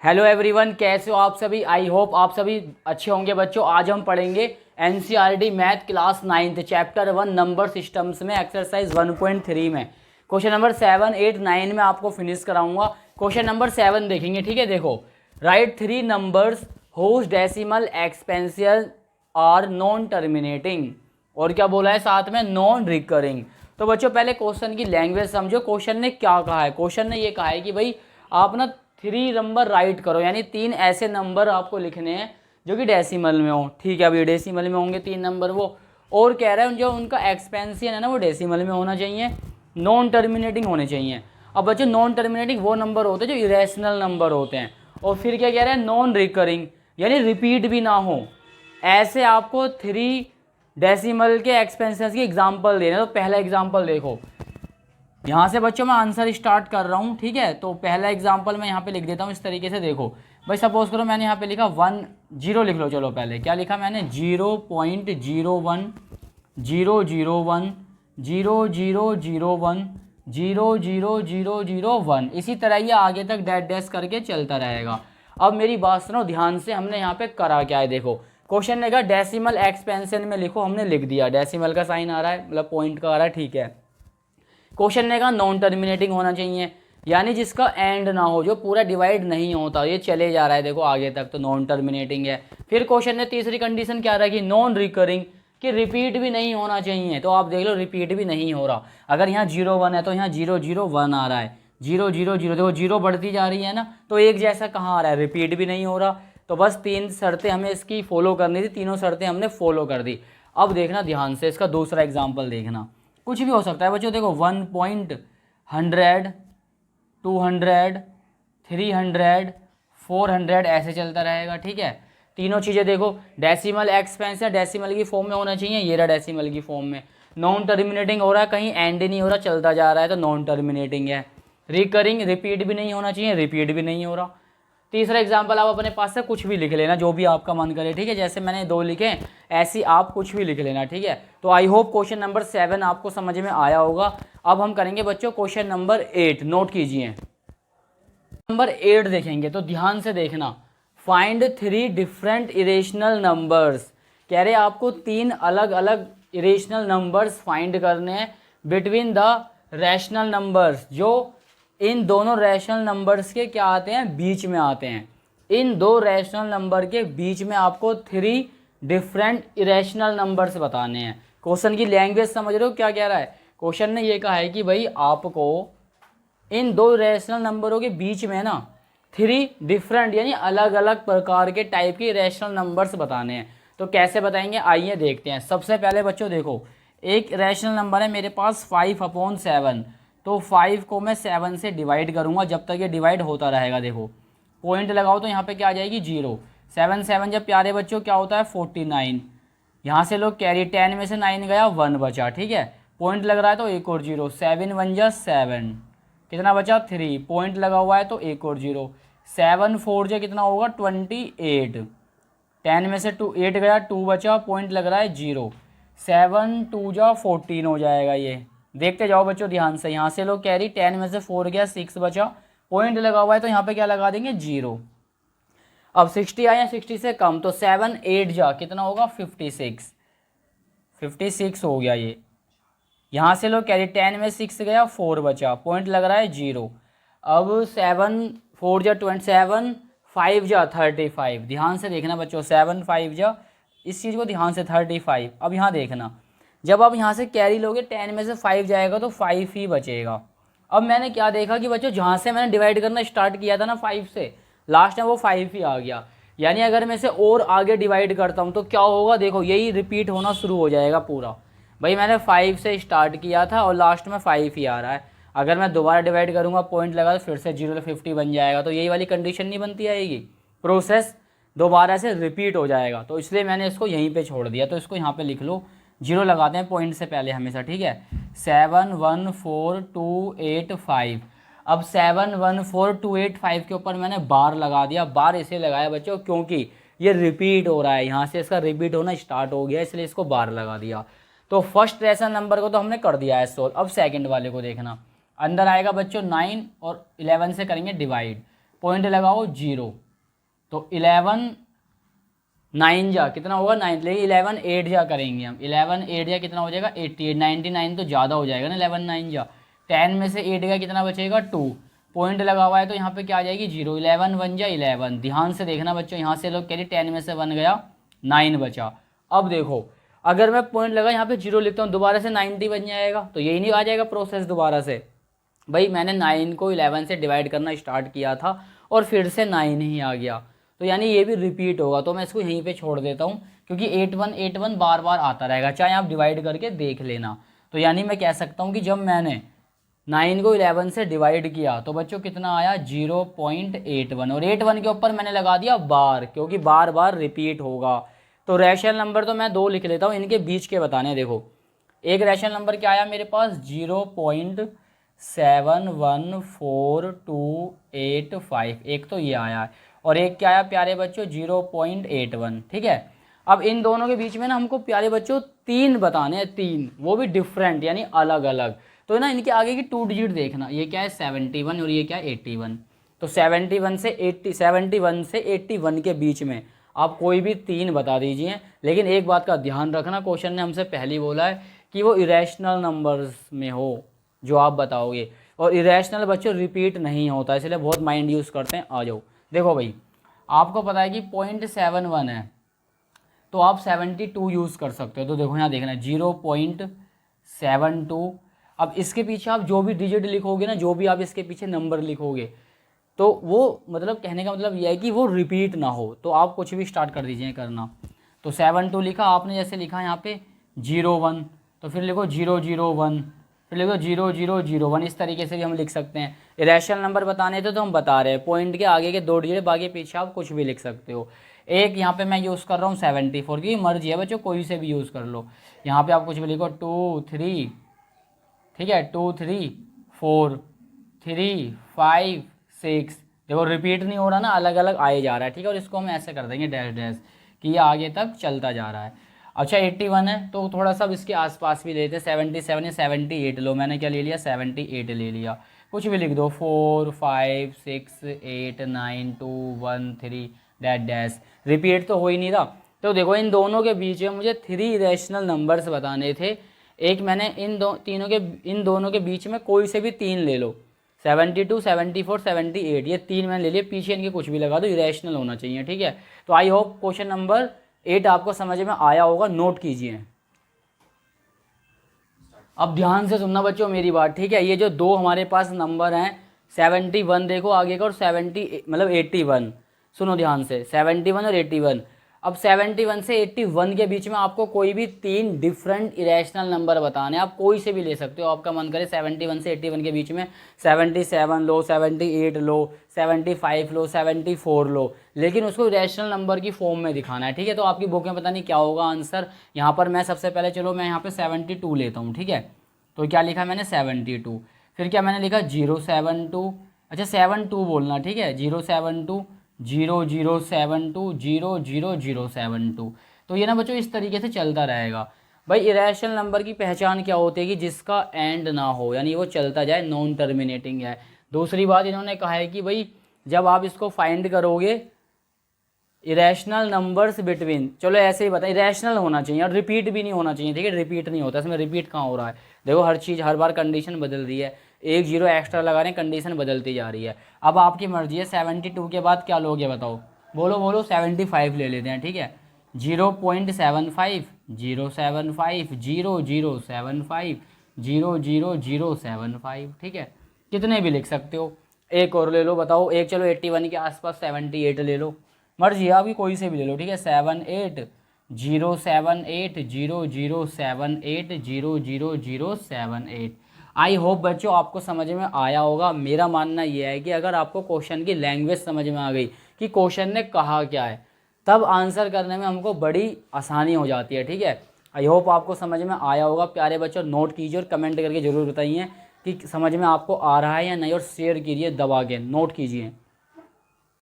Hello everyone, कैसे हो आप सभी। आई होप आप सभी अच्छे होंगे बच्चों। आज हम पढ़ेंगे NCERT math class 9 chapter 1 number systems में एक्सरसाइज 1.3 में क्वेश्चन नंबर 7, 8, 9 में आपको फिनिश कराऊंगा। क्वेश्चन नंबर 7 देखेंगे, ठीक है। देखो, write 3 numbers whose decimal expansion are non terminating, और क्या बोला है साथ में, नॉन रिकरिंग। तो बच्चों पहले क्वेश्चन की लैंग्वेज समझो। क्वेश्चन ने क्या कहा है, क्वेश्चन ने ये कहा है कि भाई आप ना 3 नंबर राइट करो, यानी 3 ऐसे नंबर आपको लिखने हैं जो कि डेसिमल में हो। ठीक है, अभी डेसिमल में होंगे 3 नंबर वो, और कह रहा है जो उनका एक्सपेंशन है ना वो डेसिमल में होना चाहिए, नॉन टर्मिनेटिंग होने चाहिए। अब बच्चों नॉन टर्मिनेटिंग वो नंबर होते हैं जो इरेशनल नंबर होते हैं। और फिर क्या कह रहे हैं, नॉन रिकरिंग, यानी रिपीट भी ना हो। ऐसे आपको 3 डेसिमल के एक्सपेंशन की एग्जाम्पल देना। तो पहला एग्जाम्पल देखो, यहाँ से बच्चों मैं आंसर स्टार्ट कर रहा हूँ, ठीक है। तो पहला एग्जाम्पल मैं यहाँ पे लिख देता हूँ इस तरीके से। देखो भाई, सपोज करो मैंने यहाँ पे लिखा 1 0 लिख लो। चलो पहले क्या लिखा मैंने, 0.01 001 0001 00001। इसी तरह ये आगे तक डैश डैश करके चलता रहेगा। अब मेरी बात सुनो ध्यान से, हमने यहाँ पे करा क्या है। देखो क्वेश्चन ने कहा डेसिमल एक्सपेंशन में लिखो, हमने लिख दिया, डेसिमल का साइन आ रहा है, मतलब पॉइंट का आ रहा है, ठीक है। क्वेश्चन ने कहा नॉन टर्मिनेटिंग होना चाहिए, यानी जिसका एंड ना हो, जो पूरा डिवाइड नहीं होता, ये चले जा रहा है देखो आगे तक, तो नॉन टर्मिनेटिंग है। फिर क्वेश्चन ने तीसरी कंडीशन क्या रखी, नॉन रिकरिंग, कि रिपीट भी नहीं होना चाहिए। तो आप देख लो रिपीट भी नहीं हो रहा। अगर यहाँ 0 1 है तो यहाँ 0 0 1 आ रहा है, 0 0 0, देखो 0 बढ़ती जा रही है ना, तो एक जैसा कहाँ आ रहा है, रिपीट भी नहीं हो रहा। तो बस 3 शर्तें हमें इसकी फॉलो करनी थी, तीनों शर्तें हमने फॉलो कर दी। अब देखना ध्यान से, इसका दूसरा एग्जाम्पल देखना, कुछ भी हो सकता है बच्चों। देखो 1.100 200 300 400 ऐसे चलता रहेगा, ठीक है। तीनों चीज़ें देखो, डेसिमल एक्सपेंशन डेसिमल की फॉर्म में होना चाहिए, ये रहा डेसिमल की फॉर्म में। नॉन टर्मिनेटिंग हो रहा है, कहीं एंड नहीं हो रहा, चलता जा रहा है, तो नॉन टर्मिनेटिंग है। रिकरिंग, रिपीट भी नहीं होना चाहिए, रिपीट भी नहीं हो रहा। तीसरा एग्जाम्पल आप अपने पास से कुछ भी लिख लेना, जो भी आपका मन करे, ठीक है। जैसे मैंने 2 लिखे, ऐसी आप कुछ भी लिख लेना, ठीक है। तो आई होप क्वेश्चन नंबर 7 आपको समझ में आया होगा। अब हम करेंगे बच्चों क्वेश्चन नंबर 8, नोट कीजिए। नंबर 8 देखेंगे तो ध्यान से देखना, फाइंड 3 डिफरेंट इरेशनल नंबर्स। कह रहे आपको 3 अलग अलग इरेशनल नंबर्स फाइंड करने हैं बिटवीन द रैशनल नंबर्स, जो इन दोनों रैशनल नंबर्स के क्या आते हैं, बीच में आते हैं। इन दो रैशनल नंबर के बीच में आपको 3 डिफरेंट इरेशनल नंबर्स बताने हैं। क्वेश्चन की लैंग्वेज समझ रहे हो क्या कह रहा है। क्वेश्चन ने ये कहा है कि भाई आपको इन दो रैशनल नंबरों के बीच में ना 3 डिफरेंट यानी अलग अलग प्रकार के टाइप के रैशनल नंबर्स बताने हैं। तो कैसे बताएंगे, आइए देखते हैं। सबसे पहले बच्चों देखो, एक रैशनल नंबर है मेरे पास 5/7, तो 5 को मैं 7 से डिवाइड करूंगा जब तक ये डिवाइड होता रहेगा। देखो पॉइंट लगाओ तो यहाँ पे क्या आ जाएगी, 0। 7 7 जब प्यारे बच्चों क्या होता है, 49। यहाँ से लोग कैरी, 10 में से 9 गया, 1 बचा, ठीक है। पॉइंट लग रहा है तो एक और 0, 7 1 जा 7, कितना बचा 3, पॉइंट लगा हुआ है तो एक और 0, 7 4 जा कितना होगा 28, 10 में से 8 गया, 2 बचा, पॉइंट लग रहा है 0, 7 2 जा 14 हो जाएगा। ये देखते जाओ बच्चों ध्यान से, यहाँ से लोग कैरी, 10 में से 4 गया, 6 बचा, पॉइंट लगा हुआ है तो यहाँ पे क्या लगा देंगे, 0। अब 60 आया, 60 से कम, तो 7 8 जा कितना होगा 56, 56 हो गया ये। यहाँ से लोग कैरी, 10 में 6 गया, 4 बचा, पॉइंट लग रहा है 0। अब 7 4 जा 27, 5 जा 35, ध्यान से देखना बच्चों, 7 5 जा, इस चीज़ को ध्यान से, 35। अब यहाँ देखना, जब आप यहाँ से कैरी लोगे 10 में से 5 जाएगा तो 5 ही बचेगा। अब मैंने क्या देखा कि बच्चों जहाँ से मैंने डिवाइड करना स्टार्ट किया था ना 5 से, लास्ट में वो 5 ही आ गया। यानी अगर मैं इसे और आगे डिवाइड करता हूँ तो क्या होगा, देखो यही रिपीट होना शुरू हो जाएगा पूरा। भाई मैंने 5 से स्टार्ट किया था और लास्ट में 5 ही आ रहा है। अगर मैं दोबारा डिवाइड करूँगा, पॉइंट लगा तो फिर से 0 50 बन जाएगा, तो यही वाली कंडीशन नहीं बनती आएगी, प्रोसेस दोबारा से रिपीट हो जाएगा। तो इसलिए मैंने इसको यहीं पे छोड़ दिया। तो इसको यहाँ पे लिख लो, 0 लगाते हैं पॉइंट से पहले हमेशा, ठीक है। 7 1 4 2 8 5। अब 7 1 4 2 8 5 के ऊपर मैंने बार लगा दिया। बार इसे लगाया बच्चों क्योंकि ये रिपीट हो रहा है, यहाँ से इसका रिपीट होना स्टार्ट हो गया, इसलिए इसको बार लगा दिया। तो फर्स्ट रैशनल नंबर को तो हमने कर दिया है सोल्व। अब सेकंड वाले को देखना, अंदर आएगा बच्चों 9 और 11 से करेंगे डिवाइड। पॉइंट लगाओ 0, तो 11 9 जा कितना होगा 9, लेकिन 11 8 जा करेंगे हम, 11 8 जा कितना हो जाएगा 88, 99 तो ज़्यादा हो जाएगा ना, 11 9 जा 10 में से 8 का कितना बचेगा 2, पॉइंट लगा हुआ है तो यहाँ पे क्या आ जाएगी 0, 11 1 जा 11। ध्यान से देखना बच्चों, यहाँ से लोग कह रही 10 में से 1 गया 9 बचा। अब देखो अगर मैं पॉइंट लगा यहाँ पे 0 लिखता हूँ, दोबारा से 90 बन जाएगा, तो यही नहीं आ जाएगा प्रोसेस दोबारा से। भाई मैंने 9 को 11 से डिवाइड करना स्टार्ट किया था और फिर से 9 ही आ गया, तो यानी ये भी रिपीट होगा, तो मैं इसको यहीं पे छोड़ देता हूँ क्योंकि 8181 बार बार आता रहेगा, चाहे आप डिवाइड करके देख लेना। तो यानी मैं कह सकता हूँ कि जब मैंने 9 को 11 से डिवाइड किया तो बच्चों कितना आया 0.81, और 81 के ऊपर मैंने लगा दिया बार, क्योंकि बार बार रिपीट होगा। तो रैशनल नंबर तो मैं 2 लिख लेता हूँ, इनके बीच के बताने। देखो एक रैशनल नंबर क्या आया मेरे पास 0.714285, एक तो ये आया है, और एक क्या आया प्यारे बच्चों 0.81। ठीक है, अब इन दोनों के बीच में ना हमको प्यारे बच्चों 3 बताने हैं, 3 वो भी डिफरेंट यानी अलग अलग। तो ना इनके आगे की 2 डिजिट देखना, ये क्या है 71 और ये क्या है 81। तो 71 से 81 के बीच में आप कोई भी 3 बता दीजिए, लेकिन एक बात का ध्यान रखना, क्वेश्चन ने हमसे पहले ही बोला है कि वो इरेशनल नंबर्स में हो जो आप बताओगे, और इरेशनल बच्चों रिपीट नहीं होता, इसलिए बहुत माइंड यूज़ करते हैं। आ जाओ देखो भाई, आपको पता है कि 0.71 है तो आप 72 यूज़ कर सकते हो। तो देखो यहाँ देखना 0.72, अब इसके पीछे आप जो भी डिजिट लिखोगे ना, जो भी आप इसके पीछे नंबर लिखोगे, तो वो मतलब कहने का मतलब यह है कि वो रिपीट ना हो, तो आप कुछ भी स्टार्ट कर दीजिए करना। तो 72 लिखा आपने, जैसे लिखा यहाँ पे 01, तो फिर लिखो 001, फिर लिखो 0001, इस तरीके से भी हम लिख सकते हैं। इरेशनल नंबर बताने थे तो हम बता रहे हैं, पॉइंट के आगे के 2 डिजिट बाकी पीछे आप कुछ भी लिख सकते हो। एक यहाँ पे मैं यूज़ कर रहा हूँ 74 की, मर्जी है बच्चों कोई से भी यूज़ कर लो, यहाँ पे आप कुछ भी लिखो 2 3, ठीक है 2 3 4 3 5 6, देखो रिपीट नहीं हो रहा ना, अलग अलग आए जा रहा है। ठीक है, और इसको हम ऐसे कर देंगे डैश डैश कि ये आगे तक चलता जा रहा है। अच्छा 81 है तो थोड़ा सा इसके आसपास भी लेते हैं, 77 या 78 लो, मैंने क्या ले लिया 78 ले लिया, कुछ भी लिख दो 4 5 6 8 9 2 1 3 डैश डैश, रिपीट तो हो ही नहीं रहा। तो देखो इन दोनों के बीच में मुझे 3 इरेशनल नंबर्स बताने थे, एक मैंने इन दोनों के बीच में कोई से भी 3 ले लो, 72 74 78, ये 3 मैंने ले लिए, पीछे इनके कुछ भी लगा दो, इरेशनल होना चाहिए। ठीक है, तो आई होप क्वेश्चन नंबर 8 आपको समझ में आया होगा, नोट कीजिए। अब ध्यान से सुनना बच्चों मेरी बात, ठीक है। ये जो 2 हमारे पास नंबर हैं 71 देखो आगे का, और 70 मतलब 81, सुनो ध्यान से 71 और 81। अब 71 से 81 के बीच में आपको कोई भी 3 डिफरेंट इरेशनल नंबर बताने, आप कोई से भी ले सकते हो, आपका मन करे 71 से 81 के बीच में 77 लो, 78 लो, 75 लो, 74 लो, लेकिन उसको इरेशनल नंबर की फॉर्म में दिखाना है। ठीक है, तो आपकी बुक में पता नहीं क्या होगा आंसर। यहाँ पर मैं सबसे पहले चलो मैं यहाँ पे 72 लेता हूँ। ठीक है, तो क्या लिखा मैंने 72, फिर क्या मैंने लिखा 072, अच्छा 72 बोलना, ठीक है 072 0072 00072। तो ये ना बच्चों इस तरीके से चलता रहेगा। भाई इरेशनल नंबर की पहचान क्या होती है कि जिसका एंड ना हो, यानी वो चलता जाए, नॉन टर्मिनेटिंग है। दूसरी बात इन्होंने कहा है कि भाई जब आप इसको फाइंड करोगे इरेशनल नंबर्स बिटवीन, चलो ऐसे ही बताएं, इरेशनल होना चाहिए और रिपीट भी नहीं होना चाहिए। ठीक है, रिपीट नहीं होता, इसमें रिपीट कहाँ हो रहा है, देखो हर चीज़ हर बार कंडीशन बदल रही है, 1 0 एक्स्ट्रा लगा रहे हैं, कंडीशन बदलती जा रही है। अब आपकी मर्जी है 72 के बाद क्या लोगे बताओ, बोलो बोलो 75 ले लेते हैं। ठीक है, 0.75 075 0075 00075, ठीक है, कितने भी लिख सकते हो। एक और ले लो बताओ, एक चलो 81 के आसपास 78 ले लो, मर्जी है आपकी कोई से भी ले लो। ठीक है, 78 078 0078 00078। आई होप बच्चों आपको समझ में आया होगा। मेरा मानना यह है कि अगर आपको क्वेश्चन की लैंग्वेज समझ में आ गई कि क्वेश्चन ने कहा क्या है, तब आंसर करने में हमको बड़ी आसानी हो जाती है। ठीक है, आई होप आपको समझ में आया होगा। प्यारे बच्चों नोट कीजिए और कमेंट करके ज़रूर बताइए कि समझ में आपको आ रहा है या नहीं, और शेयर कीजिए दबा के, नोट कीजिए।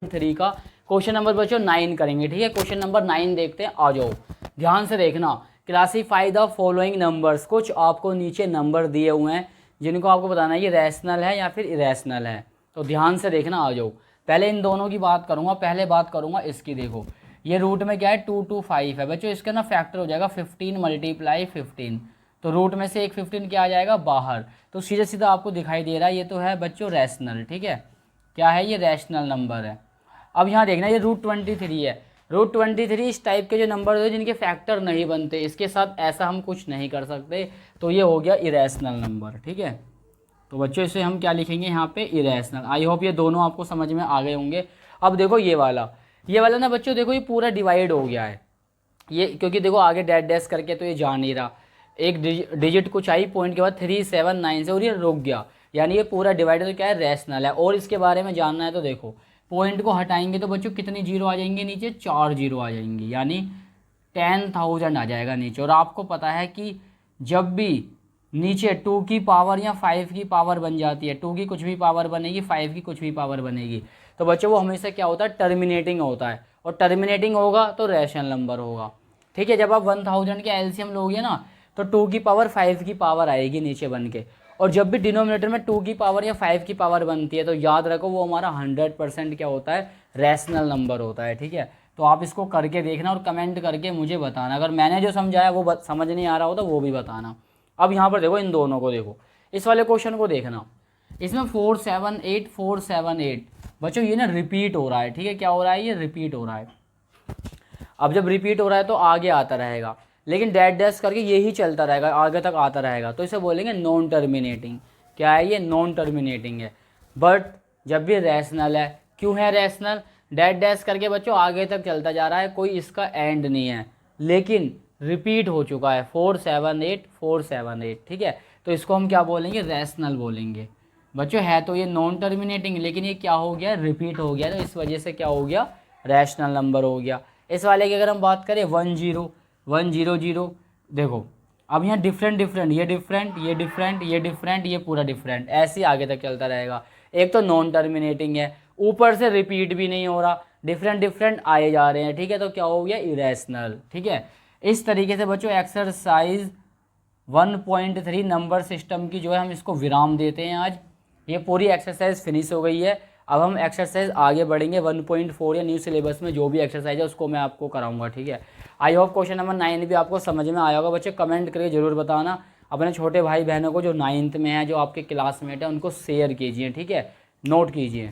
3 का क्वेश्चन नंबर बच्चों 9 करेंगे। ठीक है, क्वेश्चन नंबर 9 देखते हैं, आ जाओ ध्यान से देखना। क्लासीफाई द फॉलोइंग नंबर्स, कुछ आपको नीचे नंबर दिए हुए हैं जिनको आपको बताना है ये रैशनल है या फिर इरेशनल है, तो ध्यान से देखना। आ जाओ, पहले इन दोनों की बात करूँगा, पहले बात करूँगा इसकी। देखो ये रूट में क्या है 2 2 5 है बच्चों, इसका ना फैक्टर हो जाएगा 15 मल्टीप्लाई 15, तो रूट में से एक 15 क्या आ जाएगा बाहर, तो सीधा सीधा आपको दिखाई दे रहा है ये तो है बच्चों रैशनल। ठीक है, क्या है ये रैशनल नंबर है। अब यहाँ देखना ये रूट 23 है, रूट 23 इस टाइप के जो नंबर है जिनके फैक्टर नहीं बनते, इसके साथ ऐसा हम कुछ नहीं कर सकते, तो ये हो गया इरेशनल नंबर। ठीक है, तो बच्चों इसे हम क्या लिखेंगे यहाँ पे इरेशनल। आई होप ये दोनों आपको समझ में आ गए होंगे। अब देखो ये वाला ना बच्चों देखो ये पूरा डिवाइड हो गया है ये, क्योंकि देखो आगे डैश डैश करके तो ये जा नहीं रहा, एक डिजिट कुछ आई पॉइंट के बाद 379 से और ये रुक गया, यानी ये पूरा डिवाइड तो क्या है रैशनल है। और इसके बारे में जानना है तो देखो पॉइंट को हटाएंगे तो बच्चों कितनी जीरो आ जाएंगे नीचे, 4 जीरो आ जाएंगी, यानी 10,000 आ जाएगा नीचे। और आपको पता है कि जब भी नीचे 2 की पावर या 5 की पावर बन जाती है, 2 की कुछ भी पावर बनेगी, 5 की कुछ भी पावर बनेगी, तो बच्चों वो हमेशा क्या होता है टर्मिनेटिंग होता है, और टर्मिनेटिंग होगा तो रैशनल नंबर होगा। ठीक है, जब आप 1000 के एलसीएम लोगे ना तो 2 की पावर 5 की पावर आएगी नीचे बन के, और जब भी डिनोमिनेटर में 2 की पावर या 5 की पावर बनती है तो याद रखो वो हमारा 100% क्या होता है रैशनल नंबर होता है। ठीक है, तो आप इसको करके देखना और कमेंट करके मुझे बताना, अगर मैंने जो समझाया वो समझ नहीं आ रहा हो तो वो भी बताना। अब यहाँ पर देखो इन दोनों को देखो, इस वाले क्वेश्चन को देखना, इसमें 478 478 बच्चों ये ना रिपीट हो रहा है। ठीक है, क्या हो रहा है ये रिपीट हो रहा है। अब जब रिपीट हो रहा है तो आगे आता रहेगा, लेकिन डैश डैश करके यही चलता रहेगा आगे तक आता रहेगा, तो इसे बोलेंगे नॉन टर्मिनेटिंग। क्या है ये नॉन टर्मिनेटिंग है, बट जब भी रैशनल है। क्यों है रैशनल, डैश डैश करके बच्चों आगे तक चलता जा रहा है, कोई इसका एंड नहीं है, लेकिन रिपीट हो चुका है 478 478। ठीक है, तो इसको हम क्या बोलेंगे रैशनल बोलेंगे बच्चों। है तो ये नॉन टर्मिनेटिंग, लेकिन ये क्या हो गया रिपीट हो गया, तो इस वजह से क्या हो गया रैशनल नंबर हो गया। इस वाले की अगर हम बात करें 100 देखो अब यहाँ डिफरेंट डिफरेंट, ये डिफरेंट ये डिफरेंट ये डिफरेंट ये पूरा डिफरेंट, ऐसे ही आगे तक चलता रहेगा। एक तो नॉन टर्मिनेटिंग है, ऊपर से रिपीट भी नहीं हो रहा, डिफरेंट डिफरेंट आए जा रहे हैं। ठीक है, तो क्या हो गया इरेशनल। ठीक है, इस तरीके से बच्चों एक्सरसाइज 1.3 नंबर सिस्टम की जो है हम इसको विराम देते हैं। आज ये पूरी एक्सरसाइज फिनिश हो गई है। अब हम एक्सरसाइज आगे बढ़ेंगे 1.4 या न्यू सिलेबस में जो भी एक्सरसाइज है उसको मैं आपको कराऊंगा। ठीक है, आई होप क्वेश्चन नंबर 9 भी आपको समझ में आया होगा बच्चे। कमेंट करके ज़रूर बताना, अपने छोटे भाई बहनों को जो 9th में है, जो आपके क्लासमेट है, उनको शेयर कीजिए। ठीक है, नोट कीजिए।